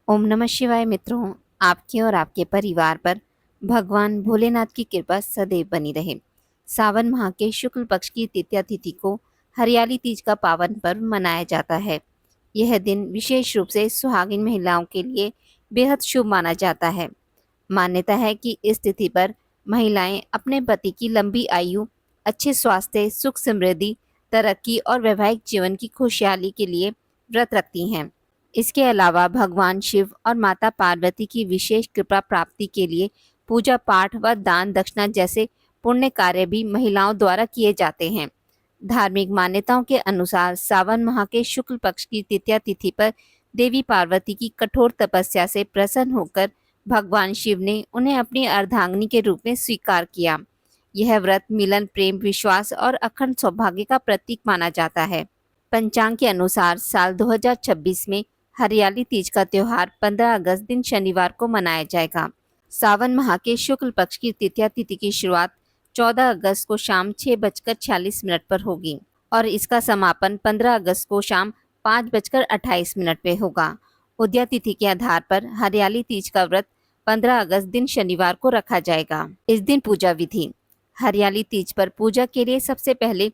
ओम नमः शिवाय मित्रों, आपके और आपके परिवार पर भगवान भोलेनाथ की कृपा सदैव बनी रहे। सावन माह के शुक्ल पक्ष की तृतीया तिथि को हरियाली तीज का पावन पर्व मनाया जाता है। यह दिन विशेष रूप से सुहागिन महिलाओं के लिए बेहद शुभ माना जाता है। मान्यता है कि इस तिथि पर महिलाएं अपने पति की लंबी आयु, अच्छे स्वास्थ्य, सुख समृद्धि, तरक्की और वैवाहिक जीवन की खुशहाली के लिए व्रत रखती हैं। इसके अलावा भगवान शिव और माता पार्वती की विशेष कृपा प्राप्ति के लिए पूजा पाठ व दान दक्षिणा जैसे पुण्य कार्य भी महिलाओं द्वारा किए जाते हैं। धार्मिक मान्यताओं के अनुसार सावन माह के शुक्ल पक्ष की तृतीया तिथि पर देवी पार्वती की कठोर तपस्या से प्रसन्न होकर भगवान शिव ने उन्हें अपनी अर्धांगिनी के रूप में स्वीकार किया। यह व्रत मिलन, प्रेम, विश्वास और अखंड सौभाग्य का प्रतीक माना जाता है। पंचांग के अनुसार साल 2026 में हरियाली तीज का त्योहार 15 अगस्त दिन शनिवार को मनाया जाएगा। सावन माह के शुक्ल पक्ष की तृतीया तिथि की शुरुआत 14 अगस्त को शाम 6:46 पर होगी और इसका समापन 15 अगस्त को शाम 5:28 पे होगा। उदया तिथि के आधार पर हरियाली तीज का व्रत 15 अगस्त दिन शनिवार को रखा जाएगा। इस दिन पूजा विधि। हरियाली तीज पर पूजा के लिए सबसे पहले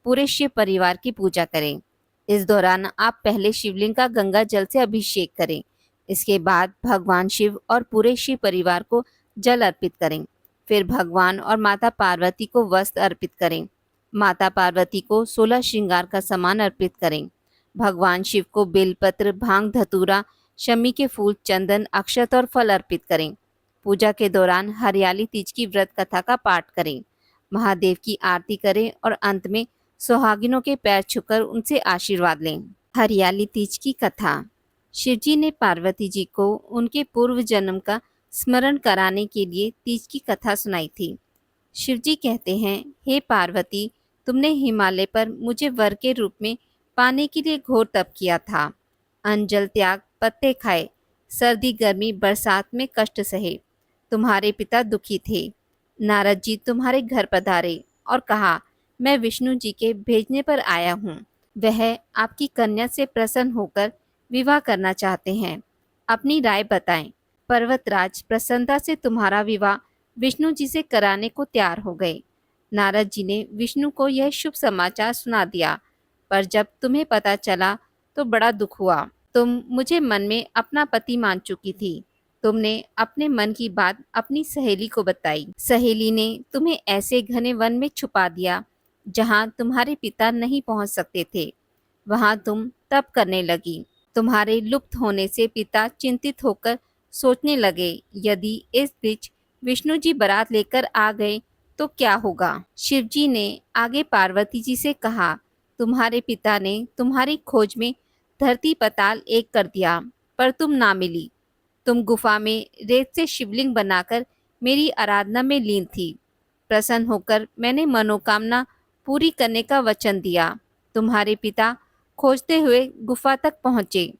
पूरे शिव परिवार की पूजा करें। इस दौरान आप पहले शिवलिंग का गंगा जल से अभिषेक करें। इसके बाद भगवान शिव और पूरे शिव परिवार को जल अर्पित करें। फिर भगवान और माता पार्वती को वस्त्र अर्पित करें। माता पार्वती को 16 श्रृंगार का सामान अर्पित करें। भगवान शिव को बेलपत्र, भांग, धतूरा, शमी के फूल, चंदन, अक्षत और फल अर्पित करें। पूजा के दौरान हरियाली तीज की व्रत कथा का पाठ करें, महादेव की आरती करें और अंत में सुहागिनों के पैर छूकर उनसे आशीर्वाद लें। हरियाली तीज की कथा। शिवजी ने पार्वती जी को उनके पूर्व जन्म का स्मरण कराने के लिए तीज की कथा सुनाई थी। शिवजी कहते हैं, हे पार्वती, तुमने हिमालय पर मुझे वर के रूप में पाने के लिए घोर तप किया था। अन्न जल त्याग, पत्ते खाए, सर्दी गर्मी बरसात में कष्ट सहे। तुम्हारे पिता दुखी थे। नारद जी तुम्हारे घर पधारे और कहा, मैं विष्णु जी के भेजने पर आया हूँ। वह आपकी कन्या से प्रसन्न होकर विवाह करना चाहते हैं। अपनी राय बताएं। पर्वतराज प्रसन्नता से तुम्हारा विवाह विष्णु जी से कराने को तैयार हो गए। नारद जी ने विष्णु को यह शुभ समाचार सुना दिया, पर जब तुम्हें पता चला तो बड़ा दुख हुआ। तुम मुझे मन में अपना पति मान चुकी थी। तुमने अपने मन की बात अपनी सहेली को बताई। सहेली ने तुम्हें ऐसे घने वन में छुपा दिया जहां तुम्हारे पिता नहीं पहुंच सकते थे। वहां तुम तप करने लगी। तुम्हारे लुप्त होने से पिता चिंतित होकर सोचने लगे, यदि इस बीच विष्णु जी बारात लेकर आ गए तो क्या होगा। शिवजी ने आगे पार्वती जी से कहा, तुम्हारे पिता ने तुम्हारी खोज में धरती पताल एक कर दिया, पर तुम ना मिली। तुम गुफा में रेत से शिवलिंग बनाकर मेरी आराधना में लीन थी। प्रसन्न होकर मैंने मनोकामना पूरी करने का वचन दिया। तुम्हारे पिता खोजते हुए गुफा तक पहुँचे।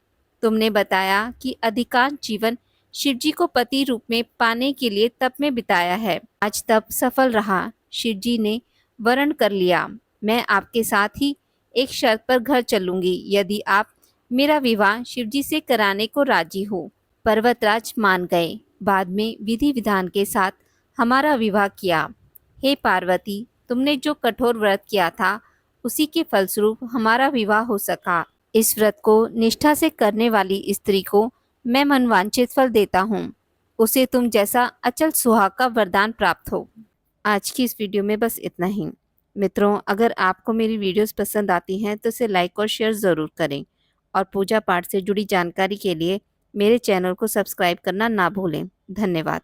तुमने बताया कि अधिकांश जीवन शिवजी को पति रूप में पाने के लिए तप में बिताया है। आज तप सफल रहा। शिवजी ने वरण कर लिया। मैं आपके साथ ही एक शर्त पर घर चलूंगी, यदि आप मेरा विवाह शिवजी से कराने को राजी हो। पर्वतराज मान गए। बाद में विधि विधान के साथ हमारा विवाह किया। हे पार्वती, तुमने जो कठोर व्रत किया था उसी के फलस्वरूप हमारा विवाह हो सका। इस व्रत को निष्ठा से करने वाली स्त्री को मैं मनवांछित फल देता हूँ। उसे तुम जैसा अचल सुहाग का वरदान प्राप्त हो। आज की इस वीडियो में बस इतना ही। मित्रों, अगर आपको मेरी वीडियोस पसंद आती हैं तो इसे लाइक और शेयर ज़रूर करें और पूजा पाठ से जुड़ी जानकारी के लिए मेरे चैनल को सब्सक्राइब करना ना भूलें। धन्यवाद।